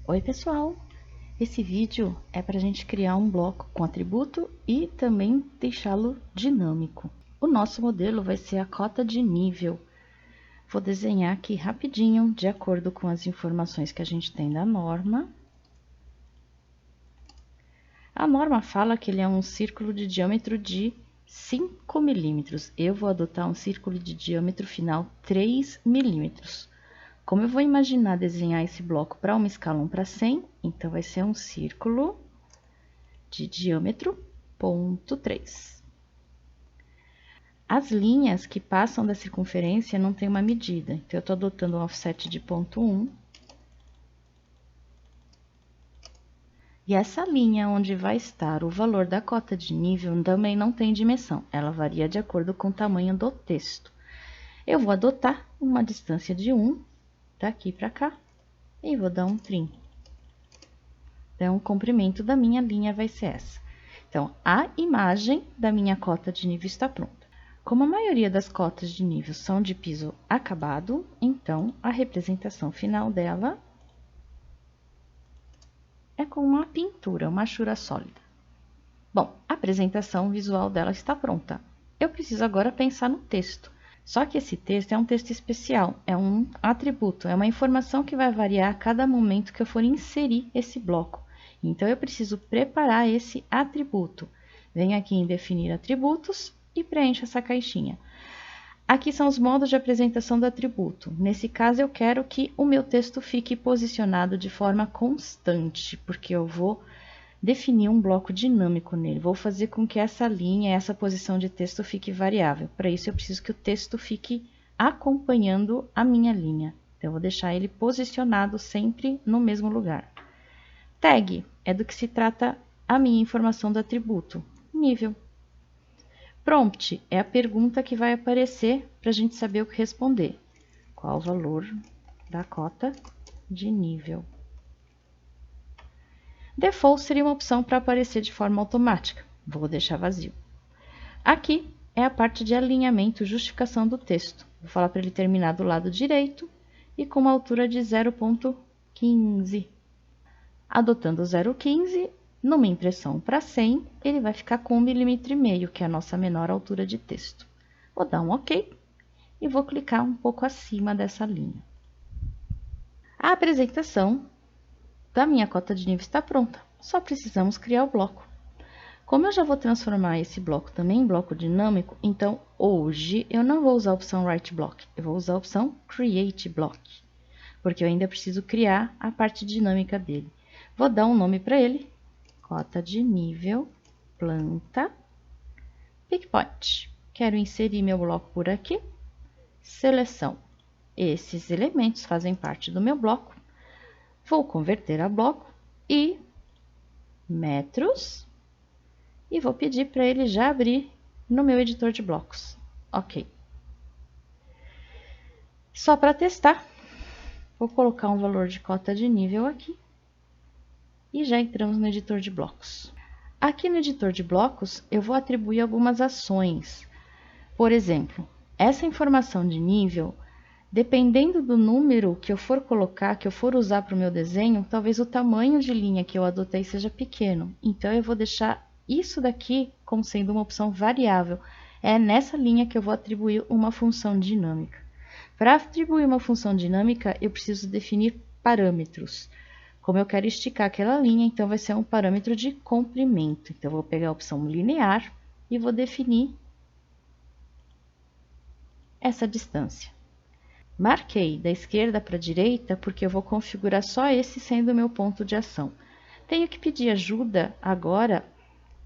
Oi pessoal, esse vídeo é para a gente criar um bloco com atributo e também deixá-lo dinâmico. O nosso modelo vai ser a cota de nível. Vou desenhar aqui rapidinho, de acordo com as informações que a gente tem da norma. A norma fala que ele é um círculo de diâmetro de 5 milímetros. Eu vou adotar um círculo de diâmetro final 3 milímetros. Como eu vou imaginar desenhar esse bloco para uma escala 1 para 100, então vai ser um círculo de diâmetro 0,3. As linhas que passam da circunferência não tem uma medida, então eu estou adotando um offset de 0,1. E essa linha onde vai estar o valor da cota de nível também não tem dimensão, ela varia de acordo com o tamanho do texto. Eu vou adotar uma distância de 1, daqui para cá, e vou dar um trim. Então, o comprimento da minha linha vai ser essa. Então, a imagem da minha cota de nível está pronta. Como a maioria das cotas de nível são de piso acabado, então, a representação final dela é com uma pintura, uma achura sólida. Bom, a apresentação visual dela está pronta. Eu preciso agora pensar no texto. Só que esse texto é um texto especial, é um atributo, é uma informação que vai variar a cada momento que eu for inserir esse bloco. Então, eu preciso preparar esse atributo. Venho aqui em definir atributos e preencho essa caixinha. Aqui são os modos de apresentação do atributo. Nesse caso, eu quero que o meu texto fique posicionado de forma constante, porque eu vou definir um bloco dinâmico nele. Vou fazer com que essa linha, essa posição de texto fique variável. Para isso, eu preciso que o texto fique acompanhando a minha linha. Então, eu vou deixar ele posicionado sempre no mesmo lugar. Tag é do que se trata a minha informação do atributo, nível. Prompt é a pergunta que vai aparecer para a gente saber o que responder. Qual o valor da cota de nível? Default seria uma opção para aparecer de forma automática. Vou deixar vazio. Aqui é a parte de alinhamento, justificação do texto. Vou falar para ele terminar do lado direito e com uma altura de 0,15. Adotando 0,15, numa impressão para 100, ele vai ficar com 1,5 mm, que é a nossa menor altura de texto. Vou dar um OK e vou clicar um pouco acima dessa linha. A apresentação da minha cota de nível está pronta, só precisamos criar o bloco. Como eu já vou transformar esse bloco também em bloco dinâmico, então hoje eu não vou usar a opção Write Block, eu vou usar a opção Create Block, porque eu ainda preciso criar a parte dinâmica dele. Vou dar um nome para ele, cota de nível, planta, pickpoint. Quero inserir meu bloco por aqui, seleção. Esses elementos fazem parte do meu bloco. Vou converter a bloco e metros e vou pedir para ele já abrir no meu editor de blocos. Ok. Só para testar, vou colocar um valor de cota de nível aqui e já entramos no editor de blocos. Aqui no editor de blocos, eu vou atribuir algumas ações. Por exemplo, essa informação de nível, dependendo do número que eu for colocar, que eu for usar para o meu desenho, talvez o tamanho de linha que eu adotei seja pequeno. Então, eu vou deixar isso daqui como sendo uma opção variável. É nessa linha que eu vou atribuir uma função dinâmica. Para atribuir uma função dinâmica, eu preciso definir parâmetros. Como eu quero esticar aquela linha, então vai ser um parâmetro de comprimento. Então, eu vou pegar a opção linear e vou definir essa distância. Marquei da esquerda para a direita porque eu vou configurar só esse sendo o meu ponto de ação. Tenho que pedir ajuda agora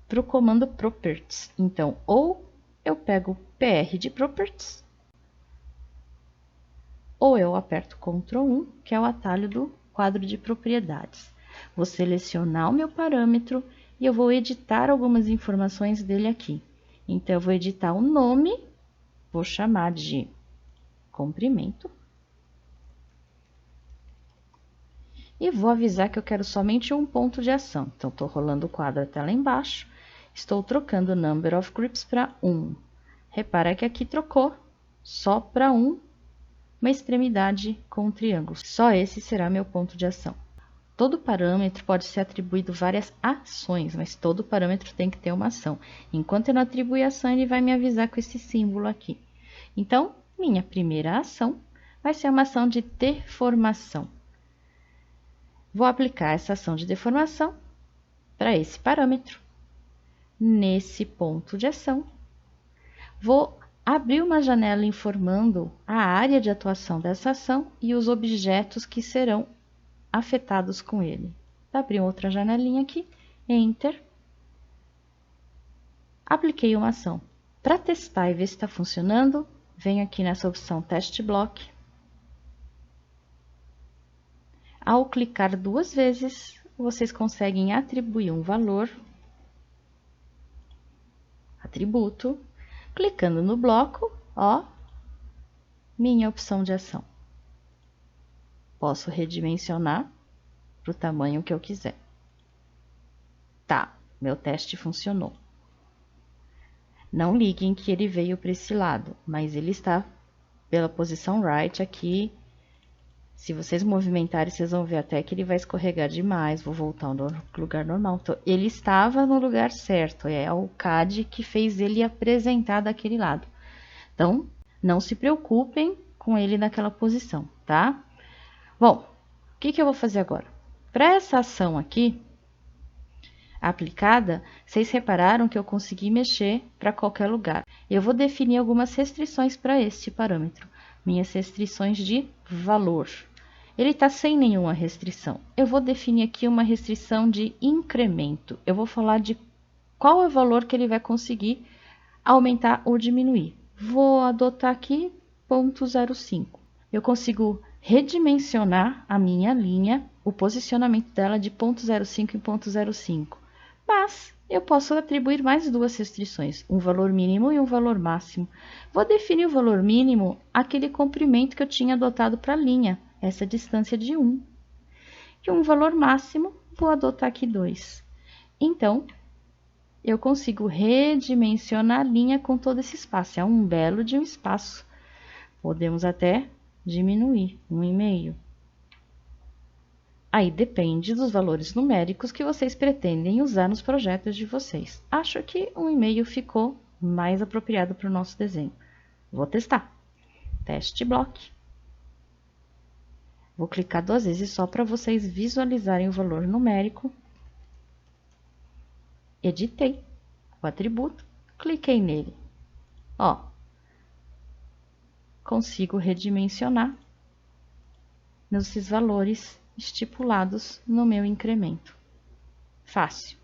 para o comando Properties. Então, ou eu pego o PR de Properties, ou eu aperto Ctrl 1, que é o atalho do quadro de propriedades. Vou selecionar o meu parâmetro e eu vou editar algumas informações dele aqui. Então, eu vou editar o nome, vou chamar de comprimento. E vou avisar que eu quero somente um ponto de ação. Então, estou rolando o quadro até lá embaixo. Estou trocando o Number of Grips para 1. Repara que aqui trocou só para uma extremidade com um triângulo. Só esse será meu ponto de ação. todo parâmetro pode ser atribuído várias ações, mas todo parâmetro tem que ter uma ação. Enquanto eu não atribuir ação, ele vai me avisar com esse símbolo aqui. Então, minha primeira ação vai ser uma ação de deformação. Vou aplicar essa ação de deformação para esse parâmetro. Nesse ponto de ação, vou abrir uma janela informando a área de atuação dessa ação e os objetos que serão afetados com ele. Vou abrir outra janelinha aqui, Enter. Apliquei uma ação. Para testar e ver se está funcionando, venho aqui nessa opção Test Block. Ao clicar 2 vezes, vocês conseguem atribuir um valor, atributo, clicando no bloco, ó, minha opção de ação. Posso redimensionar para o tamanho que eu quiser. Tá, meu teste funcionou. Não liguem que ele veio para esse lado, mas ele está pela posição right aqui. Se vocês movimentarem, vocês vão ver até que ele vai escorregar demais. Vou voltar ao lugar normal. Então, ele estava no lugar certo. É o CAD que fez ele apresentar daquele lado. Então, não se preocupem com ele naquela posição, tá? Bom, o que eu vou fazer agora? Para essa ação aqui, aplicada, vocês repararam que eu consegui mexer para qualquer lugar. Eu vou definir algumas restrições para este parâmetro. Minhas restrições de valor. Ele está sem nenhuma restrição. Eu vou definir aqui uma restrição de incremento. Eu vou falar de qual é o valor que ele vai conseguir aumentar ou diminuir. Vou adotar aqui 0,05. Eu consigo redimensionar a minha linha, o posicionamento dela de 0,05 em 0,05. Mas eu posso atribuir mais 2 restrições, um valor mínimo e um valor máximo. Vou definir o valor mínimo, aquele comprimento que eu tinha adotado para a linha, essa distância de 1. E um valor máximo, vou adotar aqui 2. Então, eu consigo redimensionar a linha com todo esse espaço. É um belo de um espaço. Podemos até diminuir, 1,5. Aí depende dos valores numéricos que vocês pretendem usar nos projetos de vocês. Acho que 1,5 ficou mais apropriado para o nosso desenho. Vou testar. Teste Block. Vou clicar 2 vezes só para vocês visualizarem o valor numérico. Editei o atributo, cliquei nele. Ó, consigo redimensionar nesses valores estipulados no meu incremento. Fácil.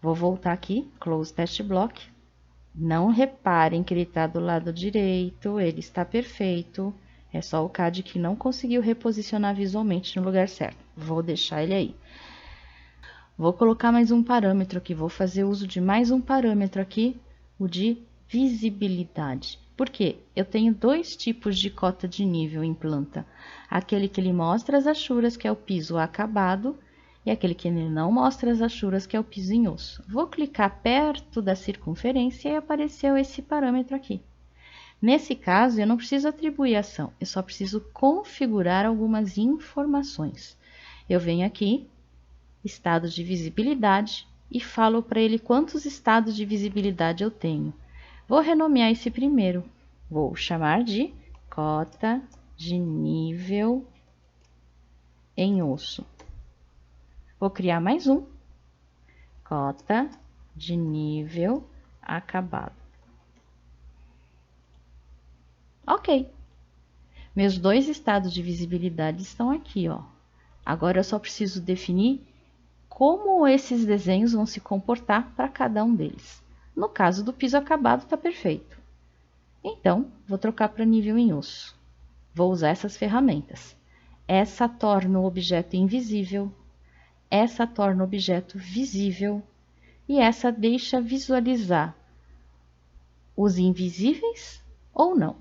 Vou voltar aqui, Close Test Block. Não reparem que ele está do lado direito, ele está perfeito. É só o CAD que não conseguiu reposicionar visualmente no lugar certo. Vou deixar ele aí. Vou colocar mais um parâmetro aqui, vou fazer uso de mais um parâmetro aqui, o de visibilidade. Por quê? Eu tenho 2 tipos de cota de nível em planta. Aquele que ele mostra as achuras, que é o piso acabado, e aquele que ele não mostra as achuras, que é o piso em osso. Vou clicar perto da circunferência e apareceu esse parâmetro aqui. Nesse caso, eu não preciso atribuir ação, eu só preciso configurar algumas informações. Eu venho aqui, estado de visibilidade, e falo para ele quantos estados de visibilidade eu tenho. Vou renomear esse primeiro. Vou chamar de cota de nível em osso. Vou criar mais um. Cota de nível acabado. Ok. Meus 2 estados de visibilidade estão aqui, ó. Agora eu só preciso definir como esses desenhos vão se comportar para cada um deles. No caso do piso acabado, está perfeito. Então, vou trocar para nível em osso. Vou usar essas ferramentas. Essa torna o objeto invisível, essa torna o objeto visível e essa deixa visualizar os invisíveis ou não.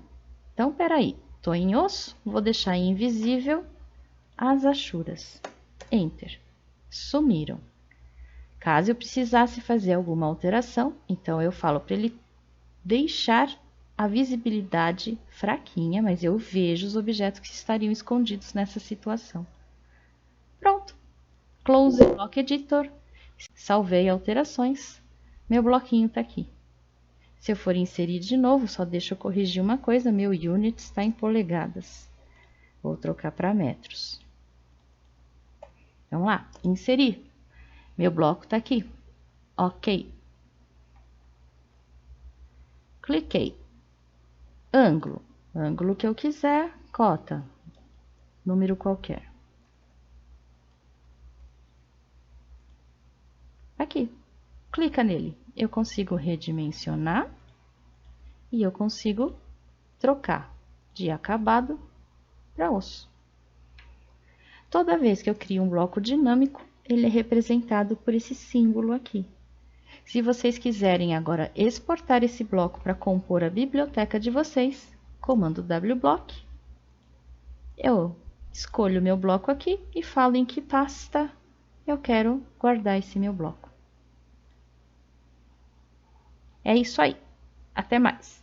Então, peraí, estou em osso, vou deixar invisível as achuras. Enter. Sumiram. Caso eu precisasse fazer alguma alteração, então eu falo para ele deixar a visibilidade fraquinha, mas eu vejo os objetos que estariam escondidos nessa situação. Pronto. Close Block Editor, salvei alterações, meu bloquinho está aqui. Se eu for inserir de novo, só deixa eu corrigir uma coisa, meu unit está em polegadas. Vou trocar para metros. Vamos lá, inserir. Meu bloco está aqui. Ok. Cliquei. Ângulo. Ângulo que eu quiser. Cota. Número qualquer. Aqui. Clica nele. Eu consigo redimensionar. E eu consigo trocar de acabado para osso. Toda vez que eu crio um bloco dinâmico, ele é representado por esse símbolo aqui. Se vocês quiserem agora exportar esse bloco para compor a biblioteca de vocês, comando wblock, eu escolho meu bloco aqui e falo em que pasta eu quero guardar esse meu bloco. É isso aí. Até mais!